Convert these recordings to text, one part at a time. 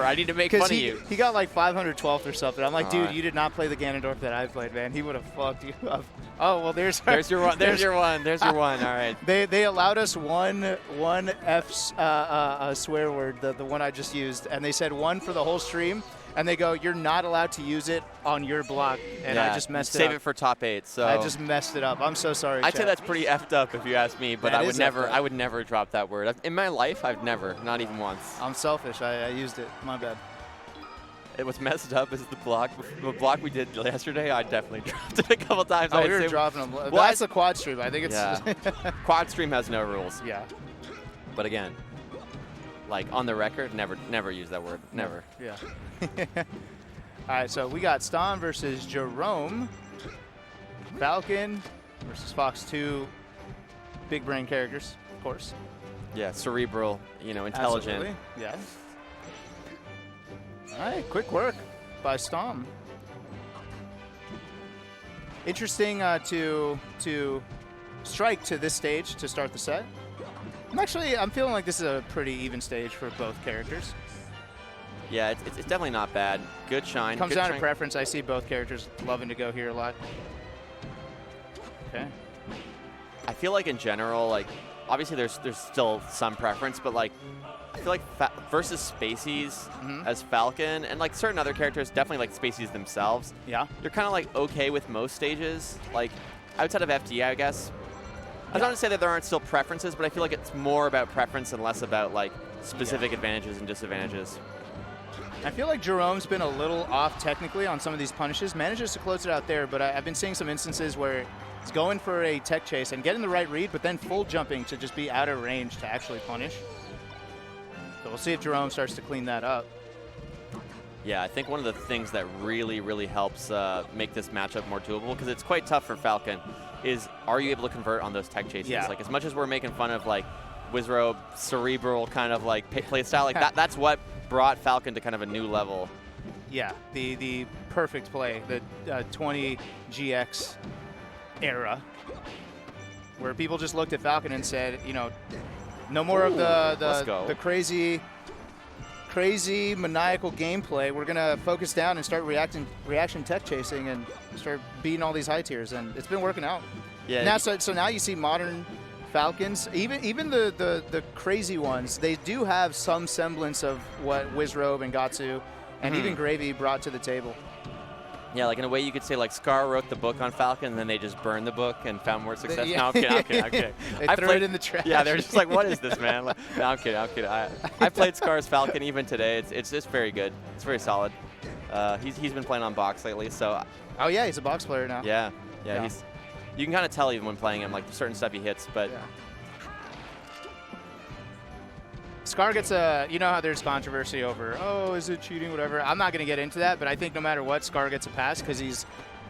ever. I need to make fun of you. He got like 512th or something. I'm like, All dude, right. you did not play the Ganondorf that I played, man. He would have fucked you up. Oh, well, there's your one. There's your one. There's your one. All right. They allowed us one F swear word, the one I just used, and they said one for the whole stream. And they go, you're not allowed to use it on your block. And I just messed it up. Save it for top 8. So I just messed it up. I'm so sorry, I'd say chat. that's pretty effed up if you ask me, but That I would is never. effed up. I would never drop that word. In my life, I've never, not even once. I'm selfish. I used it. My bad. It was messed up is the block. The block we did yesterday, I definitely dropped it a couple times. Oh, we were dropping them. Well, that's the quad stream. I think it's... Yeah. Quad stream has no rules. Yeah. But again, like on the record, never use that word. Never. Yeah. All right, so we got Stom versus Jerome. Falcon versus Fox, 2 big brain characters, of course. Yeah, cerebral, intelligent. Absolutely. Yeah. All right, quick work by Stom. Interesting to strike to this stage to start the set. I'm feeling like this is a pretty even stage for both characters. Yeah, it's definitely not bad. Good shine. Comes good down shine. to preference. I see both characters loving to go here a lot. Okay. I feel like in general, like obviously there's still some preference, but like I feel like versus Spaceys as Falcon and like certain other characters, definitely like Spaceys themselves. Yeah. You're kind of like okay with most stages, like outside of FD, I guess. I don't want to say that there aren't still preferences, but I feel like it's more about preference and less about like specific advantages and disadvantages. I feel like Jerome's been a little off technically on some of these punishes. Manages to close it out there, but I've been seeing some instances where he's going for a tech chase and getting the right read, but then full jumping to just be out of range to actually punish. So we'll see if Jerome starts to clean that up. Yeah, I think one of the things that really helps make this matchup more doable, because it's quite tough for Falcon, is are you able to convert on those tech chases? Yeah. Like as much as we're making fun of like Wizrobe, cerebral kind of like play style, like that's what brought Falcon to kind of a new level. Yeah, the perfect play, the 20 GX era, where people just looked at Falcon and said, no more of the crazy maniacal gameplay. We're gonna focus down and start reaction tech chasing and start beating all these high tiers, and it's been working out. Yeah. Now, so now you see modern Falcons, even the crazy ones, they do have some semblance of what Wizrobe and Gatsu and even Gravy brought to the table. Yeah, like in a way you could say like Scar wrote the book on Falcon and then they just burned the book and found more success. Yeah. No, I'm kidding. They threw it in the trash. Yeah, they're just like, what is this, man? Like, no, I'm kidding. I played Scar's Falcon even today. It's just very good. It's very solid. He's been playing on box lately, so. Oh yeah, he's a box player now. Yeah. You can kind of tell even when playing him, like the certain stuff he hits, but. Yeah. Scar gets you know how there's controversy over, oh, is it cheating, whatever. I'm not going to get into that, but I think no matter what, Scar gets a pass because he's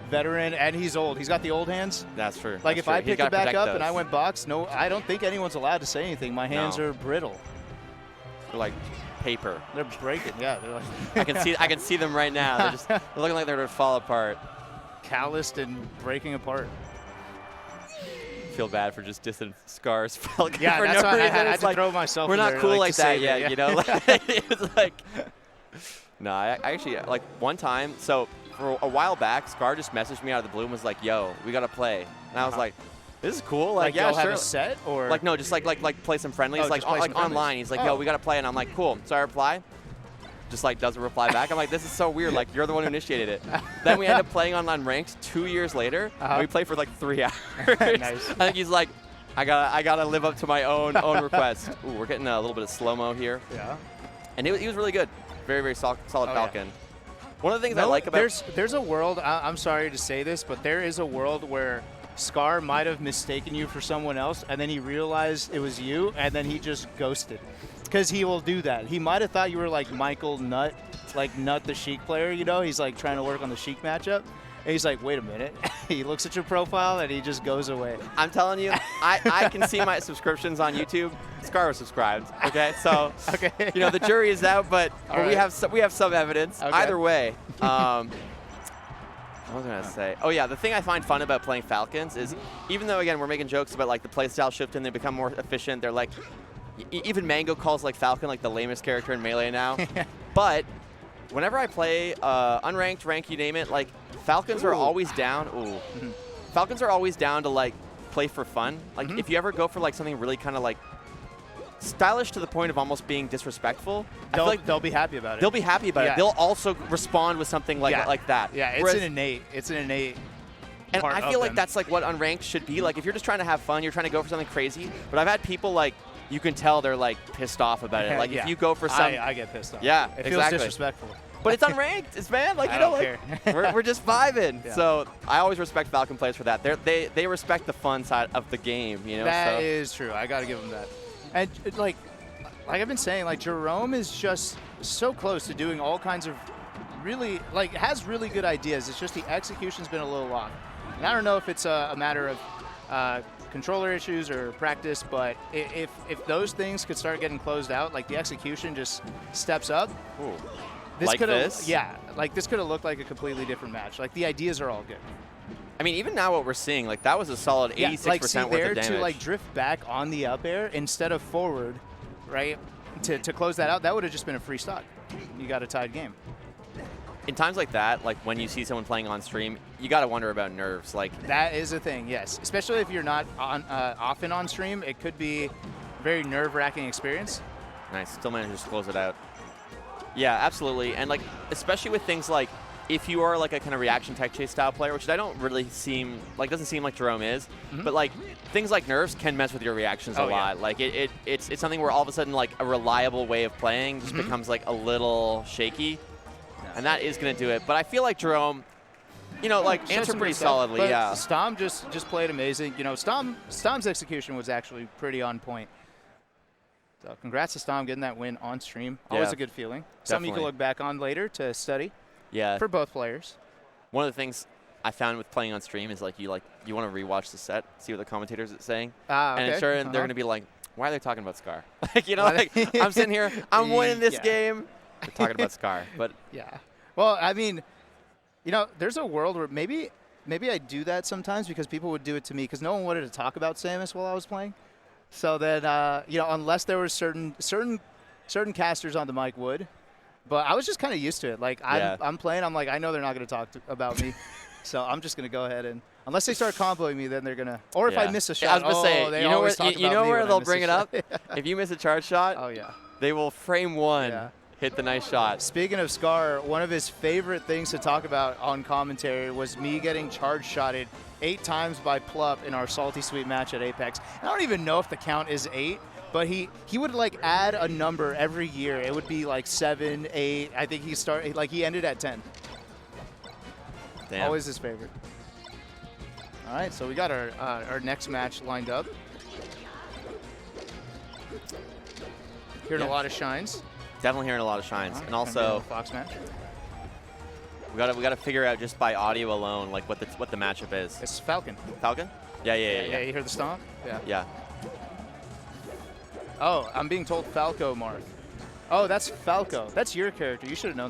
veteran and he's old. He's got the old hands. That's true. Like if I picked it back up and I those. went box, no, I don't think anyone's allowed to say anything. My hands are brittle. They're like paper. They're breaking, yeah. They're like I can see them right now. They're looking like they're going to fall apart. Calloused and breaking apart. Feel bad for just dissing Scar's Falcon yeah, for that's no why reason. I had it's to like, throw myself we're in not there, cool like that save yet, it, you know? Like, it's like, no, I actually, like one time, so for a while back, Scar just messaged me out of the blue and was like, yo, we got to play. And I was like, this is cool. Like, yeah, you'll sure. have a set or? Like, no, just like play some friendlies, like online. He's like, yo, we got to play. And I'm like, cool. So I reply. Just like doesn't reply back. I'm like, this is so weird. Like, you're the one who initiated it. Then we end up playing online ranked 2 years later. And we play for like 3 hours. Nice. I think he's like, I gotta live up to my own request. Ooh, we're getting a little bit of slow-mo here. Yeah. And he was really good. Very solid Falcon. Yeah. One of the things I like about there's a world. I'm sorry to say this, but there is a world where Scar might have mistaken you for someone else, and then he realized it was you, and then he just ghosted. Because he will do that. He might have thought you were like Michael Nutt, like Nutt the Sheik player. You know, he's like trying to work on the Sheik matchup. And he's like, wait a minute. He looks at your profile and he just goes away. I'm telling you, I can see my subscriptions on YouTube. Scar was subscribed. Okay, so okay. The jury is out, but we have some evidence. Okay. Either way. What was I gonna say? Oh yeah, the thing I find fun about playing Falcons is even though again we're making jokes about like the playstyle shift and they become more efficient, they're like, even Mango calls like Falcon like the lamest character in Melee now. But whenever I play unranked, rank, you name it, like Falcons are always down. Falcons are always down to like play for fun. Like if you ever go for like something really kind of like stylish to the point of almost being disrespectful, I feel like they'll be happy about it. They'll be happy about it. They'll also respond with something like that. Yeah, it's an innate. It's an innate. And I feel like that's like what unranked should be. Like if you're just trying to have fun, you're trying to go for something crazy. But I've had people like, you can tell they're like pissed off about it. Like if you go for some, I get pissed off. Yeah, it feels disrespectful. But it's unranked. It's man, like I you know, don't like care. we're just vibing. Yeah. So I always respect Falcon players for that. They respect the fun side of the game. You know, that is true. I got to give them that. And like I've been saying, like Jerome is just so close to doing all kinds of really has really good ideas. It's just the execution's been a little off. And I don't know if it's a matter of controller issues or practice, but if those things could start getting closed out, like the execution just steps up. Ooh. This? Yeah, like this could have looked like a completely different match. Like the ideas are all good. I mean, even now what we're seeing, like that was a solid 86% like, worth of damage. To like drift back on the up air instead of forward, right? To close that out, that would have just been a free stock. You got a tied game. In times like that, like when you see someone playing on stream, you got to wonder about nerves. Like that is a thing, yes. Especially if you're not often on stream, it could be a very nerve-wracking experience. Nice, still manages to close it out. Yeah, absolutely, and like especially with things like if you are like a kind of reaction tech chase style player, which I don't really doesn't seem like Jerome is, but like things like nerfs can mess with your reactions a lot. Yeah. Like it's something where all of a sudden like a reliable way of playing just becomes like a little shaky. And that is going to do it. But I feel like Jerome, you know, like answered pretty solidly. But yeah. Stom just played amazing. You know, Stom's execution was actually pretty on point. So congrats to Stom getting that win on stream. Always a good feeling. Something you can look back on later to study. Yeah. For both players. One of the things I found with playing on stream is like you want to rewatch the set, see what the commentators are saying, okay. And sure, they're going to be like, why are they talking about Scar? Like you know, like I'm sitting here, I'm winning this game. We're talking about Scar, but yeah. Well, I mean, you know, there's a world where maybe I do that sometimes because people would do it to me because no one wanted to talk about Samus while I was playing. So then, you know, unless there were certain casters on the mic would, but I was just kind of used to it. Like I'm playing, I'm like I know they're not going to talk about me, so I'm just going to go ahead and unless they start comboing me, then they're gonna. Or if I miss a shot, I was gonna say, you know where they'll bring it up. If you miss a charge shot, they will frame one. Yeah. Hit the nice shot. Speaking of Scar, one of his favorite things to talk about on commentary was me getting charge shotted 8 times by Plup in our Salty Sweet match at Apex. I don't even know if the count is 8, but he would like add a number every year. It would be like 7, 8. I think he ended at 10. Damn. Always his favorite. All right, so we got our next match lined up. Hearing a lot of shines. Definitely hearing a lot of shines, and also Fox match. We gotta figure out just by audio alone, like what the matchup is. It's Falcon. Falcon? Yeah. You hear the stomp? Yeah. Oh, I'm being told Falco, Mark. Oh, that's Falco. That's your character. You should have known that.